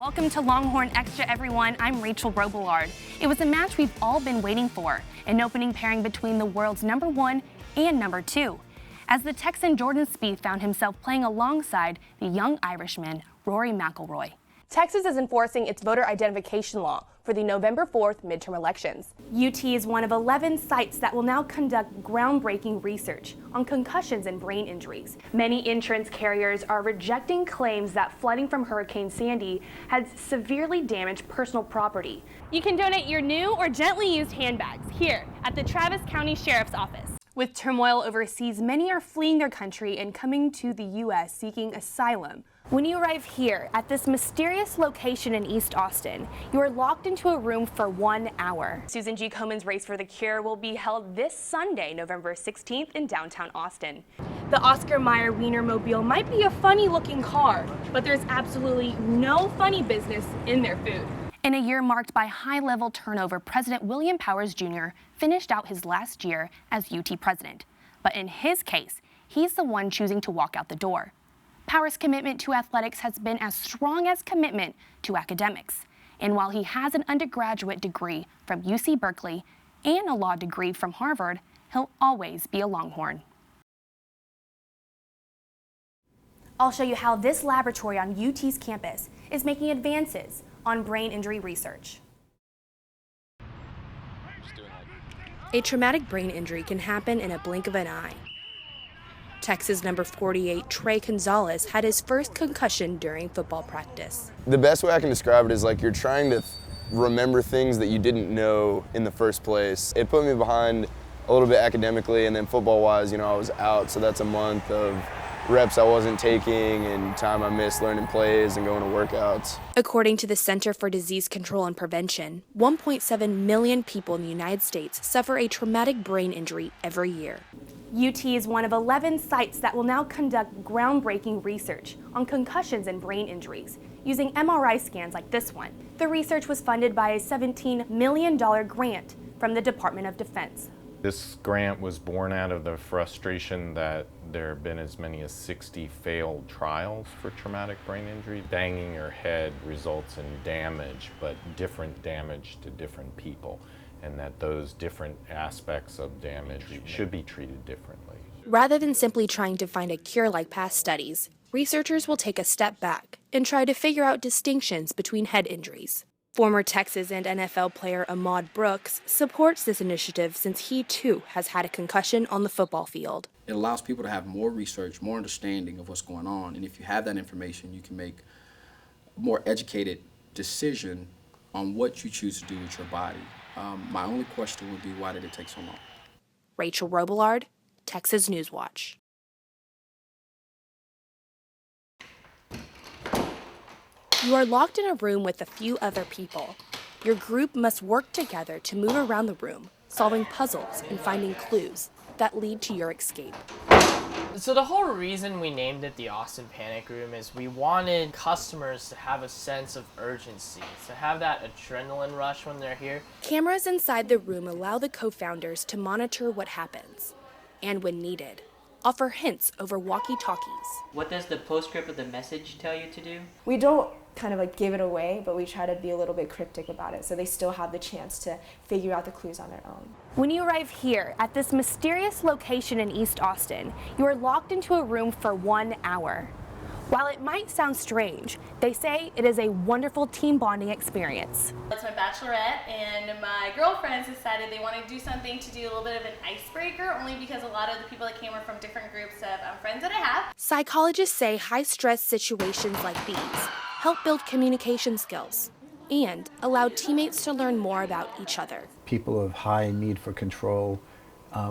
Welcome to Longhorn Extra, everyone. I'm Rachel Robillard. It was a match we've all been waiting for, an opening pairing between the world's #1 and #2, as the Texan Jordan Spieth found himself playing alongside the young Irishman Rory McIlroy. Texas is enforcing its voter identification law for the November 4th midterm elections. UT is one of 11 sites that will now conduct groundbreaking research on concussions and brain injuries. Many insurance carriers are rejecting claims that flooding from Hurricane Sandy has severely damaged personal property. You can donate your new or gently used handbags here at the Travis County Sheriff's Office. With turmoil overseas, many are fleeing their country and coming to the U.S. seeking asylum. When you arrive here at this mysterious location in East Austin, you are locked into a room for 1 hour. Susan G. Komen's Race for the Cure will be held this Sunday, November 16th in downtown Austin. The Oscar Mayer Wienermobile might be a funny looking car, but there's absolutely no funny business in their food. In a year marked by high-level turnover, President William Powers Jr. finished out his last year as UT president. But in his case, he's the one choosing to walk out the door. Powers' commitment to athletics has been as strong as commitment to academics. And while he has an undergraduate degree from UC Berkeley and a law degree from Harvard, he'll always be a Longhorn. I'll show you how this laboratory on UT's campus is making advances on brain injury research. A traumatic brain injury can happen in a blink of an eye. Texas number 48, Trey Gonzalez, had his first concussion during football practice. The best way I can describe it is like you're trying to remember things that you didn't know in the first place. It put me behind a little bit academically, and then football-wise, I was out, so that's a month of reps I wasn't taking and time I missed learning plays and going to workouts. According to the Center for Disease Control and Prevention, 1.7 million people in the United States suffer a traumatic brain injury every year. UT is one of 11 sites that will now conduct groundbreaking research on concussions and brain injuries using MRI scans like this one. The research was funded by a $17 million grant from the Department of Defense. This grant was born out of the frustration that there have been as many as 60 failed trials for traumatic brain injury. Banging your head results in damage, but different damage to different people, and that those different aspects of damage should be treated differently. Rather than simply trying to find a cure like past studies, researchers will take a step back and try to figure out distinctions between head injuries. Former Texas and NFL player Ahmad Brooks supports this initiative since he too has had a concussion on the football field. It allows people to have more research, more understanding of what's going on, and if you have that information, you can make a more educated decision on what you choose to do with your body. My only question would be, why did it take so long? Rachel Robillard, Texas News Watch. You are locked in a room with a few other people. Your group must work together to move around the room, solving puzzles and finding clues that lead to your escape. So the whole reason we named it the Austin Panic Room is we wanted customers to have a sense of urgency, to have that adrenaline rush when they're here. Cameras inside the room allow the co-founders to monitor what happens, and when needed, offer hints over walkie-talkies. What does the postscript of the message tell you to do? We don't kind of like give it away, but we try to be a little bit cryptic about it so they still have the chance to figure out the clues on their own. When you arrive here at this mysterious location in East Austin, you are locked into a room for 1 hour. While it might sound strange, they say it is a wonderful team bonding experience. It's my bachelorette, and my girlfriends decided they wanted to do something to do a little bit of an icebreaker, only because a lot of the people that came were from different groups of friends that I have. Psychologists say high-stress situations like these help build communication skills and allow teammates to learn more about each other. People of high need for control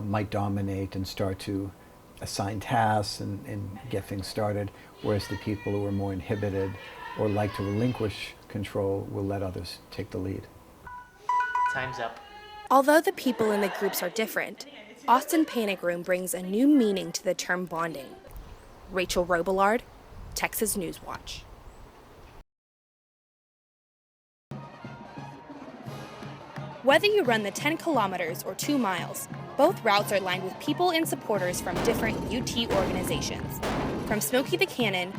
might dominate and start to assign tasks and get things started, whereas the people who are more inhibited or like to relinquish control will let others take the lead. Time's up. Although the people in the groups are different, Austin Panic Room brings a new meaning to the term bonding. Rachel Robillard, Texas News Watch. Whether you run the 10 kilometers or 2 miles, both routes are lined with people and supporters from different UT organizations. From Smokey the Cannon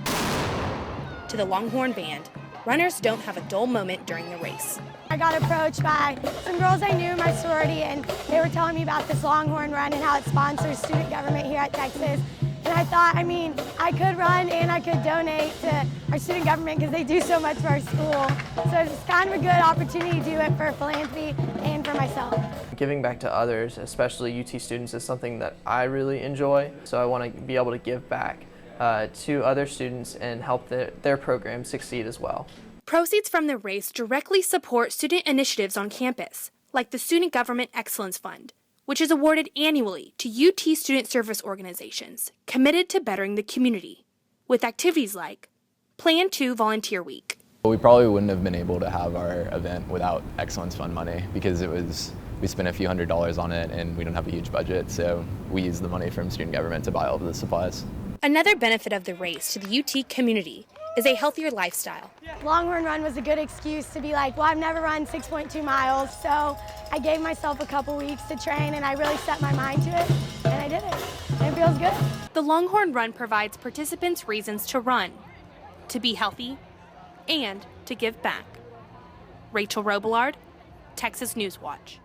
to the Longhorn Band runners don't have a dull moment during the race. I got approached by some girls I knew in my sorority, and they were telling me about this Longhorn Run and how it sponsors student government here at Texas. And I thought, I mean, I could run and I could donate to our student government because they do so much for our school. So it's kind of a good opportunity to do it for philanthropy and for myself. Giving back to others, especially UT students, is something that I really enjoy. So I want to be able to give back to other students and help their program succeed as well. Proceeds from the race directly support student initiatives on campus, like the Student Government Excellence Fund, which is awarded annually to UT student service organizations committed to bettering the community, with activities like Plan 2 Volunteer Week. We probably wouldn't have been able to have our event without Excellence Fund money because we spent a few $100s on it and we don't have a huge budget, so we used the money from student government to buy all of the supplies. Another benefit of the race to the UT community is a healthier lifestyle. Longhorn Run was a good excuse to be like, well, I've never run 6.2 miles, so I gave myself a couple weeks to train and I really set my mind to it, and I did it. And it feels good. The Longhorn Run provides participants reasons to run, to be healthy, and to give back. Rachel Robillard, Texas News Watch.